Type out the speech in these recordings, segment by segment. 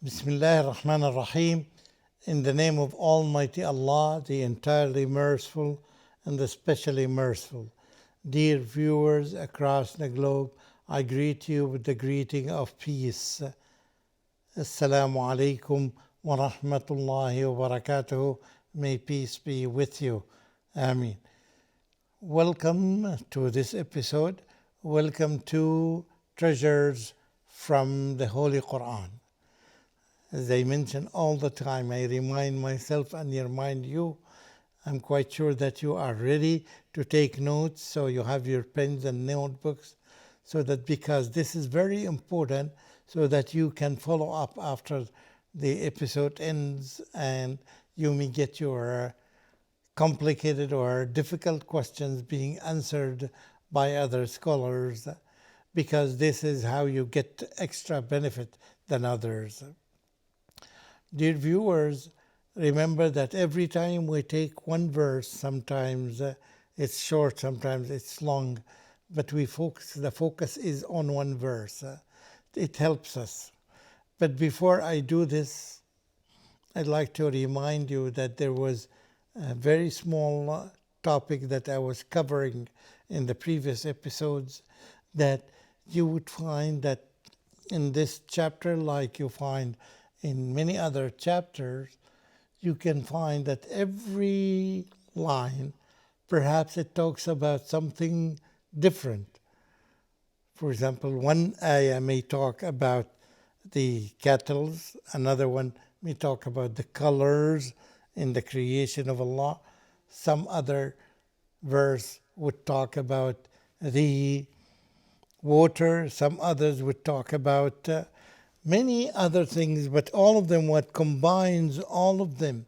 Bismillah ar-Rahman ar-Rahim. In the name of Almighty Allah, the entirely merciful and the specially merciful. Dear viewers across the globe, I greet you with the greeting of peace. Assalamu alaikum wa rahmatullahi wa barakatuhu. May peace be with you. Ameen. Welcome to this episode. Welcome to Treasures from the Holy Quran. As I mention all the time, I remind myself and remind you, I'm quite sure that you are ready to take notes, so you have your pens and notebooks, so that because this is very important, so that you can follow up after the episode ends and you may get your complicated or difficult questions being answered by other scholars, because this is how you get extra benefit than others. Dear viewers, remember that every time we take one verse, sometimes it's short, sometimes it's long, but the focus is on one verse. It helps us. But before I do this, I'd like to remind you that there was a very small topic that I was covering in the previous episodes, that you would find that in this chapter, like you find in many other chapters, you can find that every line, perhaps it talks about something different. For example, one ayah may talk about the cattle, another one may talk about the colors in the creation of Allah. Some other verse would talk about the water, some others would talk about many other things, but all of them, what combines all of them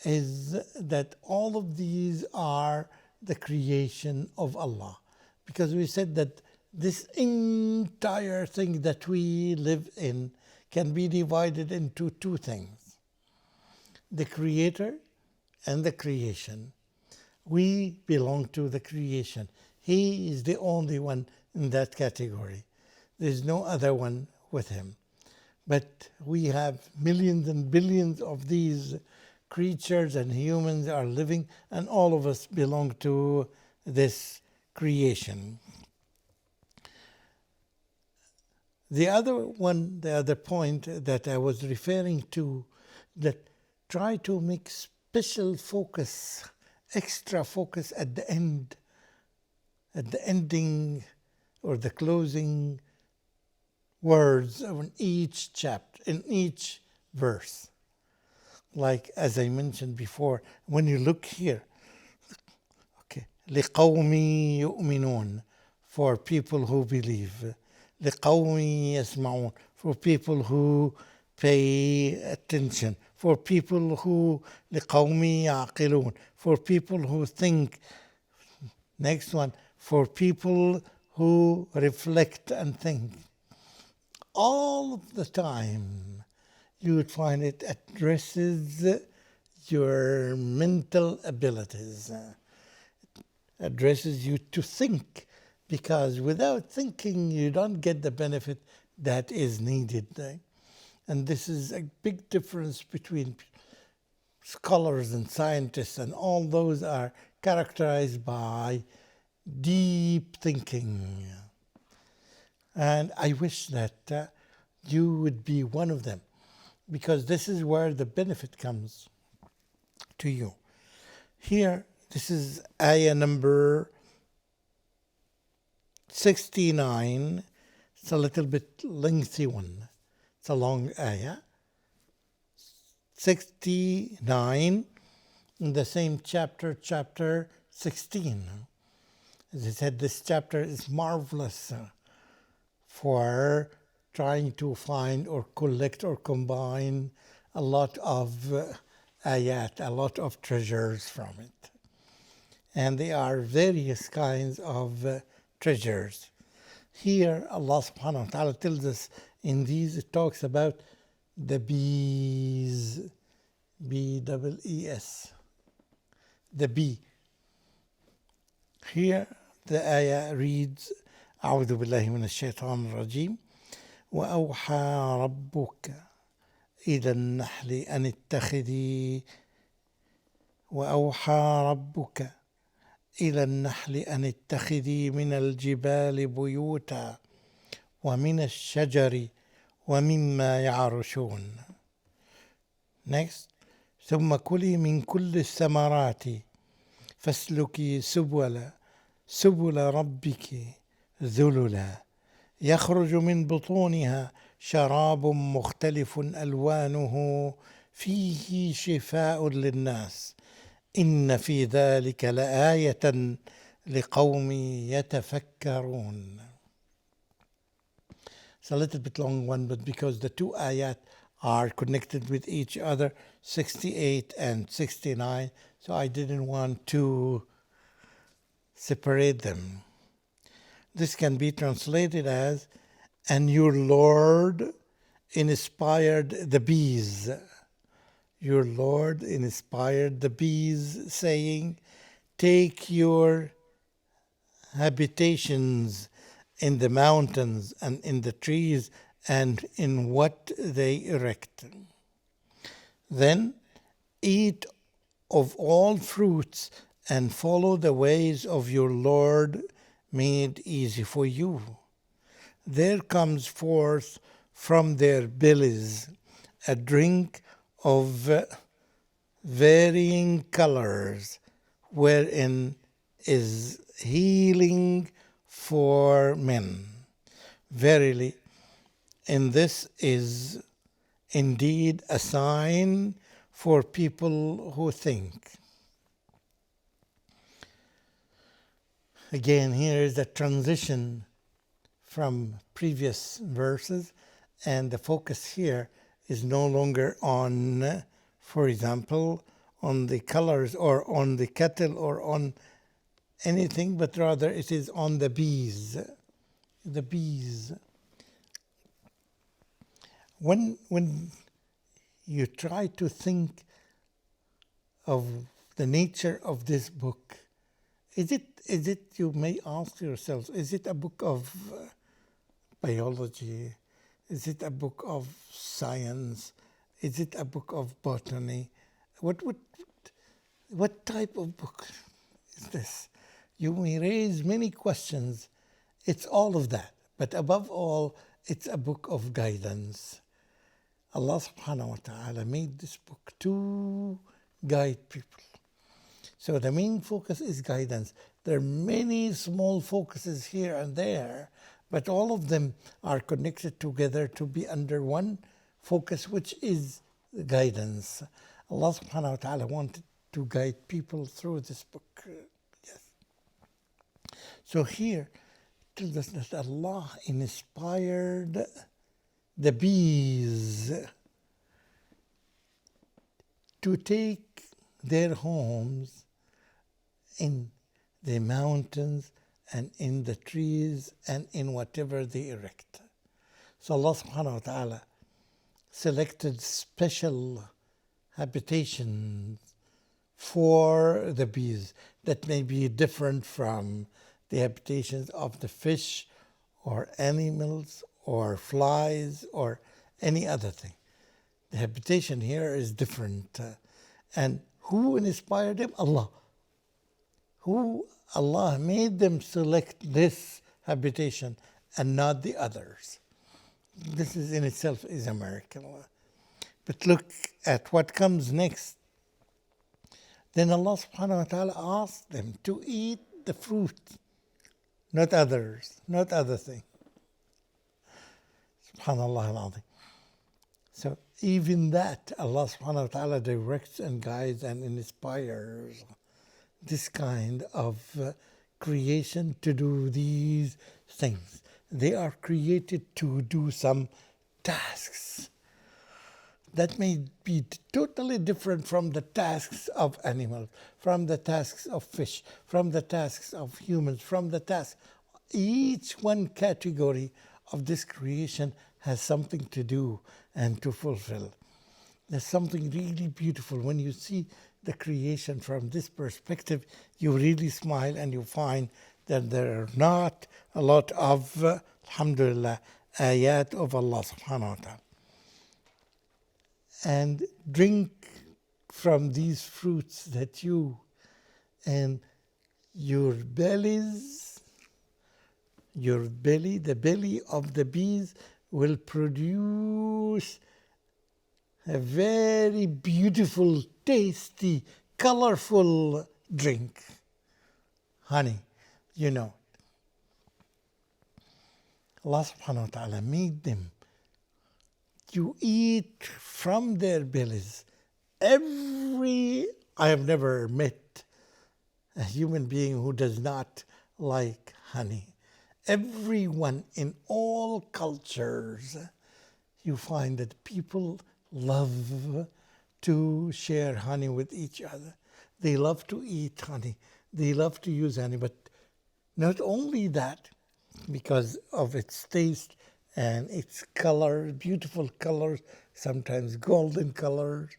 is that all of these are the creation of Allah. Because we said that this entire thing that we live in can be divided into two things: the creator and the creation. We belong to the creation. He is the only one in that category. There's no other one with him. But we have millions and billions of these creatures, and humans are living, and all of us belong to this creation. The other point that I was referring to, that try to make special focus, extra focus at the end, at the ending or the closing words in each chapter, in each verse. Like as I mentioned before, when you look here, okay, لِقَوْمِ يُؤْمِنُونَ, for people who believe. لِقَوْمِ يَسْمَعُونَ, for people who pay attention. For people who, لِقَوْمِ يَعْقِلُونَ, for people who think. Next one, for people who reflect and think. All of the time, you would find it addresses your mental abilities, addresses you to think, because without thinking, you don't get the benefit that is needed. And this is a big difference between scholars and scientists, and all those are characterized by deep thinking. And I wish that you would be one of them, because this is where the benefit comes to you. Here, this is ayah number 69. It's a little bit lengthy one. It's a long ayah. 69 in the same chapter, chapter 16. As I said, this chapter is marvelous for trying to find or collect or combine a lot of ayat, a lot of treasures from it. And there are various kinds of treasures. Here, Allah subhanahu wa ta'ala tells us in these, it talks about the bees, B-E-E-S, the bee. Here, the ayah reads, أعوذ بالله من الشيطان الرجيم وأوحى ربك إلى النحل أن اتخذي وأوحى ربك إلى النحل أن اتخذي من الجبال بيوتا ومن الشجر ومما يعرشون. Next. ثم كلي من كل الثمرات فاسلكي سبل ربك ذللا يخرج من بطونها شراب مختلف ألوانه فيه شفاء للناس إن في ذلك لآية لقوم يتفكرون. It's a little bit long one, but because the two ayat are connected with each other, 68 and 69, so I didn't want to separate them. This can be translated as, and your Lord inspired the bees. Your Lord inspired the bees, saying, take your habitations in the mountains and in the trees and in what they erect. Then eat of all fruits and follow the ways of your Lord made easy for you. There comes forth from their bellies a drink of varying colors, wherein is healing for men. Verily, and this is indeed a sign for people who think. Again, here is a transition from previous verses, and the focus here is no longer on, for example, on the colors or on the cattle or on anything, but rather it is on the bees. The bees. When you try to think of the nature of this book, is it you may ask yourselves, is it a book of biology? Is it a book of science? Is it a book of botany? What type of book is this? You may raise many questions. It's all of that, but above all, it's a book of guidance. Allah subhanahu wa ta'ala made this book to guide people. So the main focus is guidance. There are many small focuses here and there, but all of them are connected together to be under one focus, which is guidance. Allah subhanahu wa ta'ala wanted to guide people through this book. Yes. So here, it tells us that Allah inspired the bees to take their homes in the mountains and in the trees and in whatever they erect. So Allah subhanahu wa ta'ala selected special habitations for the bees that may be different from the habitations of the fish or animals or flies or any other thing. The habitation here is different. And who inspired them? Allah. Allah made them select this habitation and not the others. This is in itself is a miracle. But look at what comes next. Then Allah subhanahu wa ta'ala asked them to eat the fruit, not others, not other things. Subhanallah al-Azim. So even that, Allah subhanahu wa ta'ala directs and guides and inspires this kind of creation to do these things. They are created to do some tasks that may be totally different from the tasks of animals, from the tasks of fish, from the tasks of humans, from the tasks. Each one category of this creation has something to do and to fulfill. There's something really beautiful when you see the creation from this perspective. You really smile and you find that there are not a lot of, alhamdulillah, ayat of Allah subhanahu wa ta'ala. And drink from these fruits that you and your bellies, your belly, the belly of the bees will produce a very beautiful, tasty, colorful drink. Honey, you know. Allah subhanahu wa ta'ala made them to eat from their bellies. I have never met a human being who does not like honey. Everyone in all cultures, you find that people love to share honey with each other. They love to eat honey. They love to use honey. But not only that, because of its taste and its color, beautiful colors, sometimes golden colors.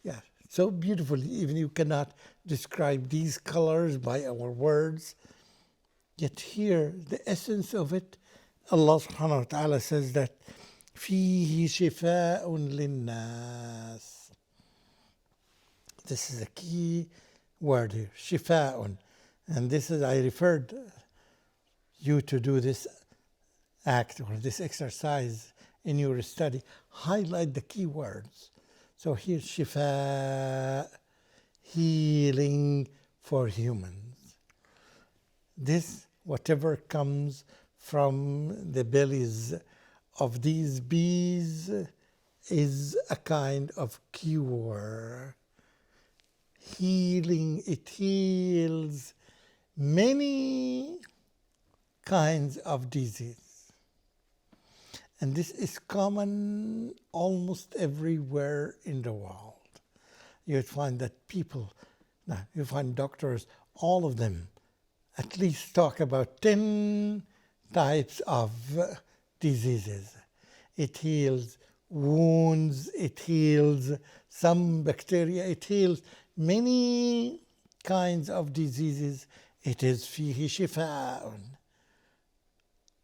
Yeah, so beautiful. Even you cannot describe these colors by our words. Yet here, the essence of it, Allah subhanahu wa ta'ala says that فِيهِ شِفَاءٌ لِلنَّاسِ. This is a key word here, shifa'un. And this is, I referred you to do this act or this exercise in your study. Highlight the key words. So here, shifa, healing for humans. This, whatever comes from the bellies of these bees, is a kind of cure. Healing, it heals many kinds of disease. And this is common almost everywhere in the world. You'd find that people, now you find doctors, all of them at least talk about 10 types of diseases. It heals wounds, it heals some bacteria, it heals many kinds of diseases. It is فيه شفاء.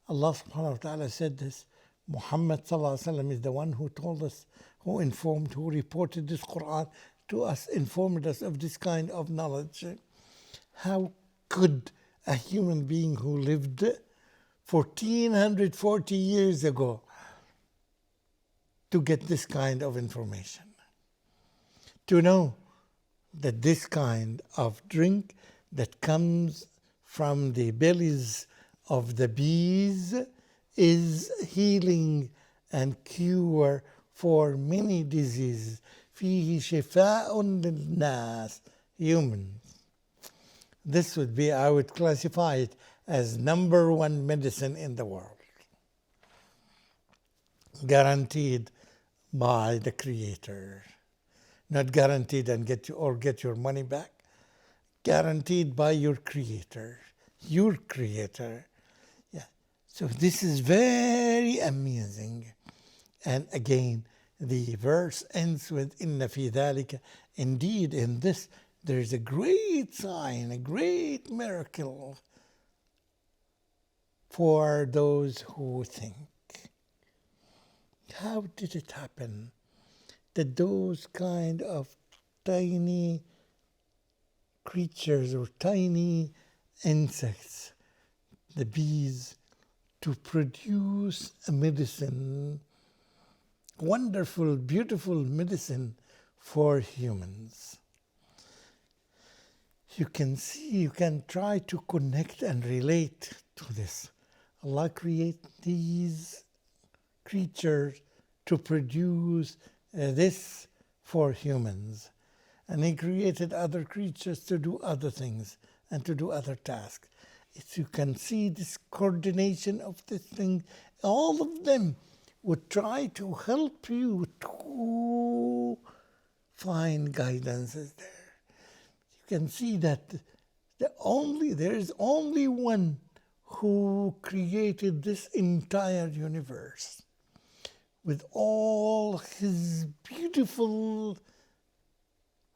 Allah subhanahu wa ta'ala said this. Muhammad sallallahu alaihi wasallam is the one who told us, who informed, who reported this Quran to us, informed us of this kind of knowledge. How could a human being who lived 1440 years ago to get this kind of information? To know that this kind of drink that comes from the bellies of the bees is healing and cure for many diseases. فيه شفاء للناس, humans. This would be, I would classify it as number one medicine in the world. Guaranteed by the Creator. Not guaranteed and get your money back. Guaranteed by your Creator. Your Creator. Yeah. So this is very amazing. And again, the verse ends with إِنَّ فِي ذَلِكَ. Indeed, in this, there is a great sign, a great miracle for those who think. How did it happen that those kind of tiny creatures or tiny insects, the bees, to produce a medicine, wonderful, beautiful medicine for humans? You can see, you can try to connect and relate to this. Allah created these creatures to produce this for humans. And He created other creatures to do other things and to do other tasks. If you can see this coordination of this thing, all of them would try to help you to find guidances there. You can see that there is only one who created this entire universe with all His beautiful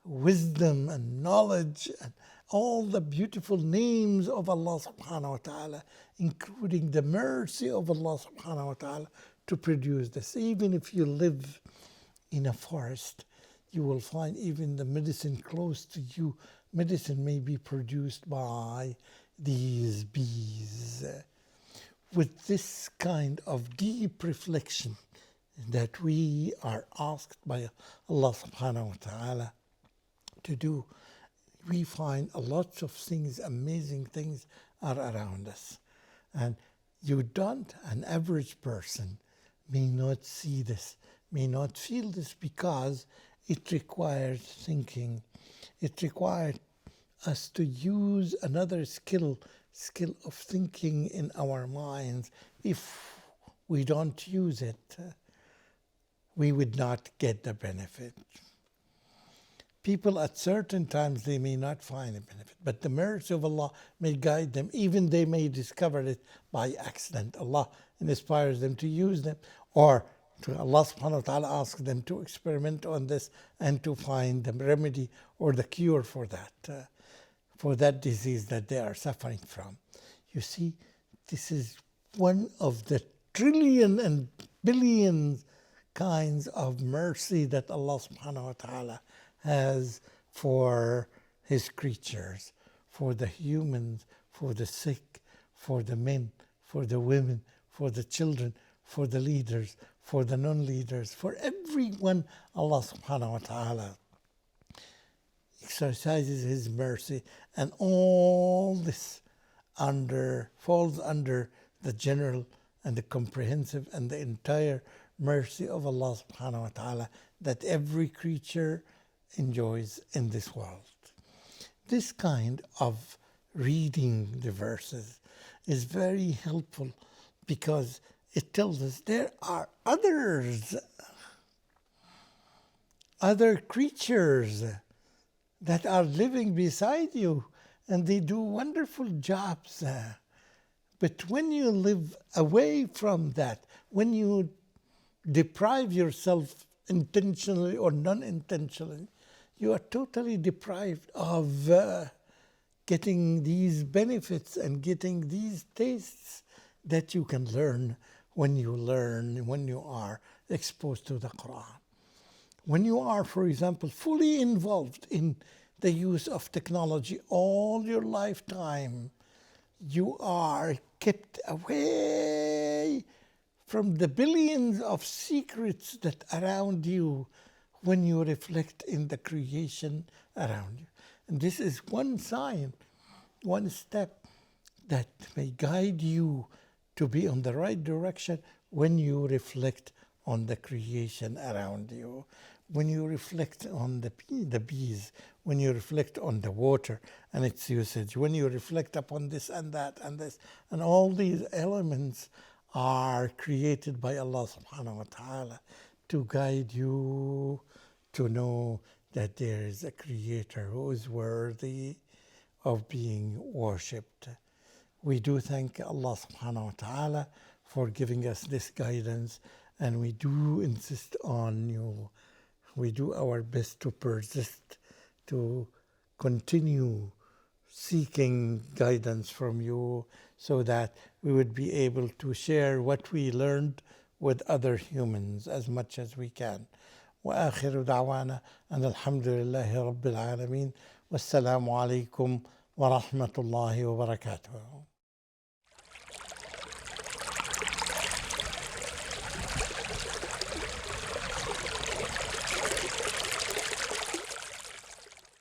wisdom and knowledge and all the beautiful names of Allah subhanahu wa ta'ala, including the mercy of Allah subhanahu wa ta'ala to produce this. Even if you live in a forest, you will find even the medicine close to you, medicine may be produced by these bees. With this kind of deep reflection that we are asked by Allah subhanahu wa ta'ala to do, we find a lot of things, amazing things are around us. And an average person may not see this, may not feel this, because it requires thinking. It requires us to use another skill of thinking in our minds. If we don't use it, we would not get the benefit. People at certain times, they may not find a benefit, but the mercy of Allah may guide them. Even they may discover it by accident. Allah inspires them to use them, or to Allah subhanahu wa ta'ala asks them to experiment on this and to find the remedy or the cure for that disease that they are suffering from. You see, this is one of the trillion and billion kinds of mercy that Allah subhanahu wa ta'ala has for His creatures, for the humans, for the sick, for the men, for the women, for the children, for the leaders, for the non-leaders, for everyone. Allah subhanahu wa ta'ala exercises His mercy, and all this falls under the general and the comprehensive and the entire mercy of Allah subhanahu wa ta'ala that every creature enjoys in this world. This kind of reading the verses is very helpful because it tells us there are other creatures that are living beside you, and they do wonderful jobs. But when you live away from that, when you deprive yourself intentionally or non-intentionally, you are totally deprived of getting these benefits and getting these tastes that you can learn when you are exposed to the Quran. When you are, for example, fully involved in the use of technology all your lifetime, you are kept away from the billions of secrets that around you when you reflect in the creation around you. And this is one sign, one step that may guide you to be on the right direction when you reflect on the creation around you, when you reflect on the bees, when you reflect on the water and its usage, when you reflect upon this and that and this, and all these elements are created by Allah subhanahu wa ta'ala to guide you to know that there is a creator who is worthy of being worshipped. We do thank Allah subhanahu wa ta'ala for giving us this guidance, and we do insist on you. We do our best to persist, to continue seeking guidance from you so that we would be able to share what we learned with other humans as much as we can. وآخر دعوانا أن الحمد لله رب العالمين والسلام عليكم ورحمة الله وبركاته.